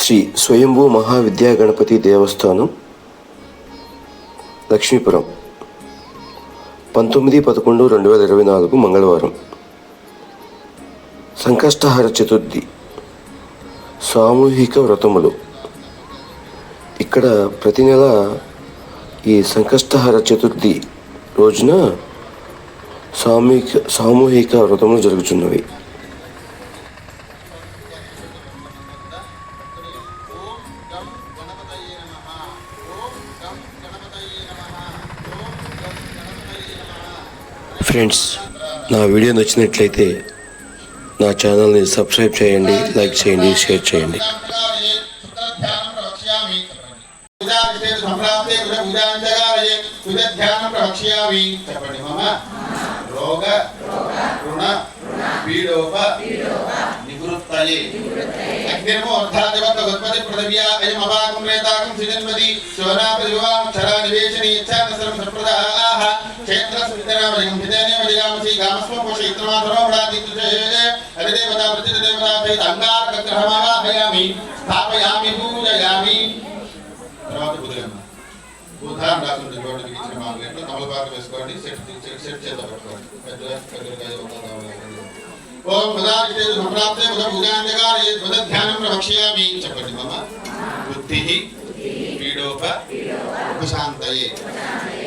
శ్రీ స్వయంభూ మహావిద్యా గణపతి దేవస్థానం లక్ష్మీపురం 19/11/2024 మంగళవారం. సంకష్టహర చతుర్థి సామూహిక వ్రతములు. ఇక్కడ ప్రతి నెల ఈ సంకష్టహర చతుర్థి రోజున సామూహిక వ్రతములు జరుగుతున్నవి. ఫ్రెండ్స్, నా వీడియో నచ్చినట్లయితే నా ఛానల్ని సబ్స్క్రైబ్ చేయండి, లైక్ చేయండి, షేర్ చేయండి. ఓం పదార్థే సంప్రాప్తే పూజాంజగారే ధ్యానం ప్రవక్ష్యామి. చెప్పండి. మమ బుద్ధి పీడోప ఉపశాంతయే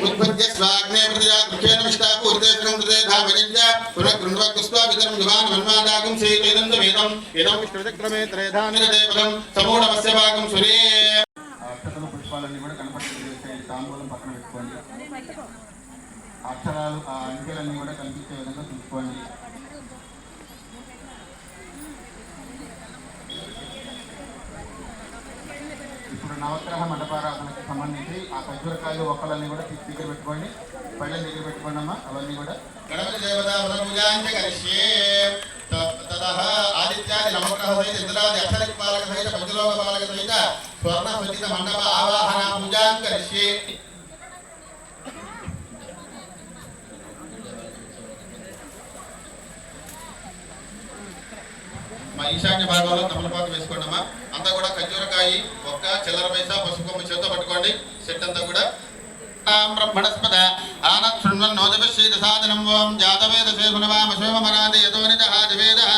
ఉద్భద్య స్వాగ్నే ప్రతిజా కృష్ణేన విష్టాపూర్తే కృంతే ధామనించ పునఃకృణ్వకుస్వ విదం యువాన్ మన్మాదాగం సేవేదం వేదం ఇదం విష్ణుచక్రమే త్రేధానిదే పదం సమూఢమస్య భాగం సురే. అక్షతలు పుష్పాలన్నీ కూడా కనపడే తాంబూలం పక్కన పెట్టుకోండి. అక్షరాలు ఆ అంకెలన్నీ కూడా కనిపించే విధంగా చూసుకోండి. ఇప్పుడు నవగ్రహ మండపారాధనకు సంబంధించి ఆ ఖర్జూరకాయలు ఒక్కలన్నీ కూడా దగ్గర పెట్టుకోండి, పళ్ళ దగ్గర పెట్టుకోండి అమ్మా. అవన్నీ కూడా గణపతి దేవత పూజాంచ కరిష్యే. తదః ఆదిత్యాది నవగ్రహ సహిత ఇంద్రాది అక్షరపాలక సహిత పంచలోక పాలక సహిత స్వర్ణ సహిత మండప ఆవాహన పూజాం కరిష్యే. మా ఈశాన్య భాగంలో తమలపాకు వేసుకోండి అమ్మా. అంతా కూడా ఖర్జూరకాయ ఒక్క చిల్లర పైసా పసుపు కొమ్ము చేత పట్టుకోండి. సెట్ అంతా కూడా బ్రహ్మణస్పద ఆనత్ శృణ్వన్నోదవిశ్రీత సాధనం ఓం జాతవేద శేషునవామ శోమరాది యతోనితః జవేదః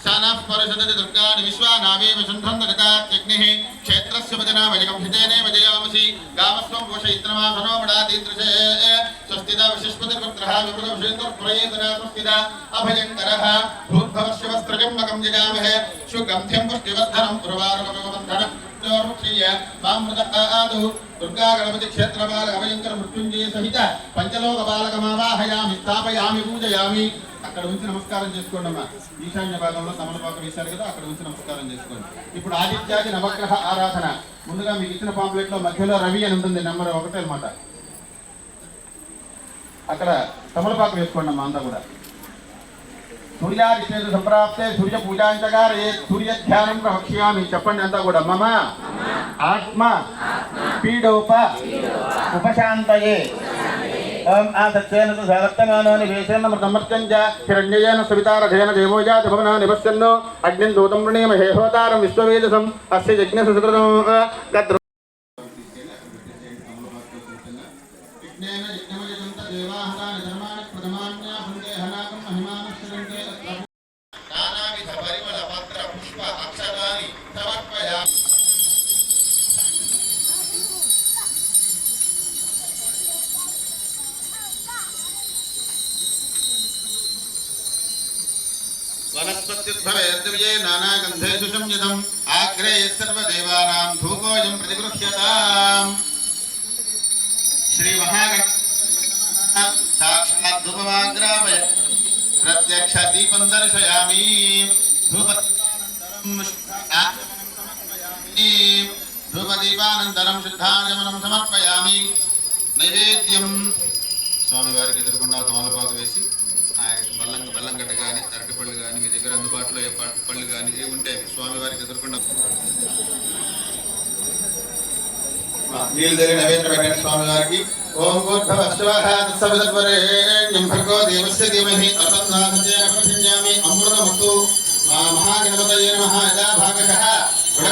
శానః పరిషదతి దుర్గాని విశ్వానావేవ సంధ్రందరితాగ్నిః క్షేత్రస్య వదనామజకం హితేనే వజయామసి గామస్వం పోషయిత్రమాసనో మడాదీదృశే స్వస్తిదా విశిష్పతిర్వక్రః విమృతవిషేంద్రప్రయేతన స్వస్తిదా అభయంకరః భూద్భవస్య వస్త్రజంబకం జగామహే సుగంధ్యం పుష్టివర్ధనం పురవారకమవంధనం దుర్గా గణపతి క్షేత్ర బాలక అభయంకర మృత్యుంజయ సహిత పంచలోక బాలకమావాహయామి స్థాపయామి పూజయామి. అక్కడ ఉంచి నమస్కారం చేసుకోండి అమ్మా. ఈశాన్య భాగంలో తమలపాకు వేశారు కదా, అక్కడ ఉంచి నమస్కారం చేసుకోండి. ఇప్పుడు ఆదిత్యాది నవగ్రహ ఆరాధన. ముందుగా మీకు ఇచ్చిన పాంప్లెట్ లో మధ్యలో రవి అని ఉంటుంది, నెంబర్ 1 అన్నమాట. అక్కడ తమలపాకు వేసుకోండి అమ్మా. అంతా కూడా సూర్యాదిత్యేన సంప్రాప్తే సూర్య పూజాంచగారే సూర్య ధ్యానం ప్రవక్ష్యామి. చెప్పండి అంతా కూడా. మమ ఆత్మ పీడోప ఉపశాంతయే ఓం ఆసత్యేన సవర్తమానాని వేసేన మృతమర్త్యంచ హిరణ్యేన సవితారథేన దేవోజాత భవన నివస్యన్నో అగ్నిం దూతం వృణీమహే హోతారం విశ్వవేదసం అస్య యజ్ఞ సుకృతం గద్ర వనస్పత్యుద్భవేర్దివిజే నానాగంధేషు సంయుతం ఆగ్రే సర్వదేవానాం ధూపోయం ప్రతిగృహ్యతాం. శ్రీ మహాగణపతి సాక్షాత్ ధూపమాగ్రాపయ ప్రత్యక్ష దీపం దర్శయామి. ధూపదీపానంతరం శుద్ధాచమనం సమర్పయామి. నైవేద్యం స్వామివారికి ఎదురుకుండా తమలపాకు వేసి బెల్లంగడ్డ కానీ అరటిపళ్ళు కానీ మీ దగ్గర అందుబాటులో ఏ పళ్ళు కానీ ఏ ఉంటే స్వామివారికి ఎదురుకుండా నీళ్ళు దగ్గర నైవేద్యం పెట్టండి స్వామివారికి. ఓం భర్గో దేవస్య ధీమహి తన్నో ప్రచోదయాత్. మహాగణపతయే నమః. యదా భాగశః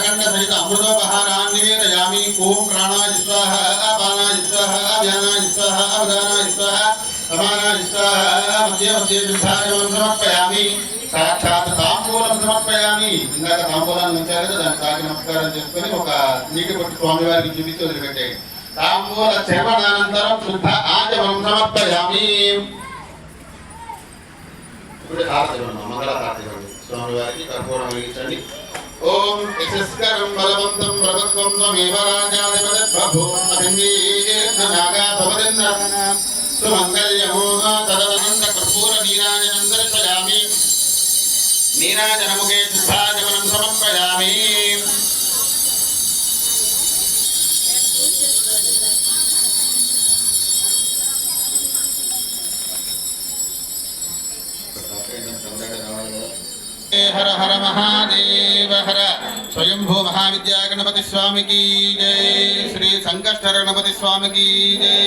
కలకండ సహిత అమృతోపహారాన్ని నివేదయామి. ఓం ప్రాణాయ స్వాహ, అపానాయ స్వాహ, వ్యానాయ స్వాహ, అవదానాయ స్వాహ, సమానాయ స్వాహ, మధ్య మధ్య విధానం సమర్పయామి. సాక్షాత్ తాంబూలం సమర్పయామి. ఇందాక తాంబూలాన్ని ఉంచారు కదా, దాన్ని తాకి నమస్కారం చేసుకొని ఒక నీటి కొట్టి స్వామివారికి చూపించి వదిలిపెట్టేయండి. తాంబూల సేవనానంతరం శుద్ధ ఆచమనం సమర్పయామి. ఇప్పుడు హారతి మంగళ హారతి స్వామివారికి కర్పూరం వెలిగించండి. ఓం యశస్కరం బలవంతం ప్రభుత్వం త్వమేవ రాజాధిపతిర్బభూమహిందీనాగాభవదింద్ర సుమంగళ్యమో తదనంద కర్పూర నీరాజనం దర్శయామి. నీరాజనముఖే శుద్ధాచమనం సమర్పయామి. హర హర మహాదేవ హర. స్వయంభూ మహావిద్యా గణపతి స్వామికి జై. శ్రీ సంకష్టర గణపతి స్వామికి జై.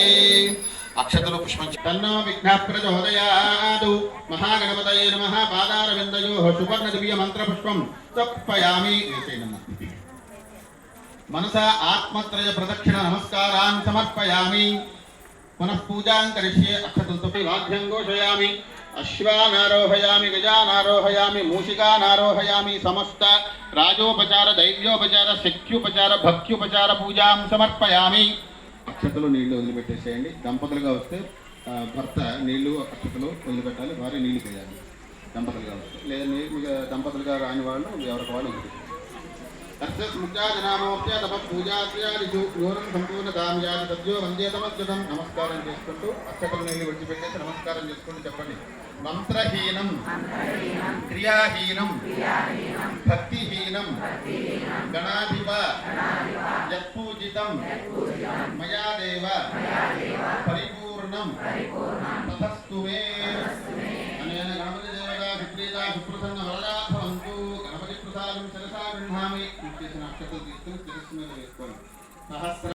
అక్షతలు పుష్పం తన్నో విఘ్న ప్రచోదయాదు. మహాగణపతయే నమః. పాదారవిందయోః సువర్ణ దివ్య మంత్ర పుష్పం సమర్పయామి. మనస ఆత్మత్రయ ప్రదక్షిణ నమస్కారాన్ సమర్పయామి. పునః పూజాం కరిష్యే. అక్షతలతో వాద్యం ఘోషయామి. అశ్వానారోహయామి, గజానారోహయామి, మూషికానారోహయామి. సమస్త రాజోపచార, దైవ్యోపచార, శక్త్యుపచార, భక్త్యుపచార పూజాం సమర్పయామి. అక్షతలు నీళ్లు వదిలిపెట్టేసేయండి. దంపతులుగా వస్తే భర్త నీళ్లు అక్షతలు వదిలిపెట్టాలి, భార్య నీళ్లు పోయాలి దంపతులుగా వస్తే. లేదా దంపతులుగా రాని వాళ్ళు ఎవరికి వాళ్ళు వదిలిపెట్టాలి. నమస్కారం చేసుకుంటూ అక్షతలు నీళ్లు విడిచిపెట్టేసి నమస్కారం చేసుకుంటూ చెప్పండి. మంత్రహీనం, క్రియాహీనం, భక్తిహీనం, గణాధిప యత్పూజితం మయా దేవ పరిపూర్ణం తతస్తు మే. అనేన గణపతి దేవతా విప్రీతా సుప్రసన్న వరదా భవంతు. గణపతి ప్రసాదం శిరసా గృహామి. చేసిన అక్షతలు తీసుకుని శిరస్సు మీద వేసుకోండి. సహస్ర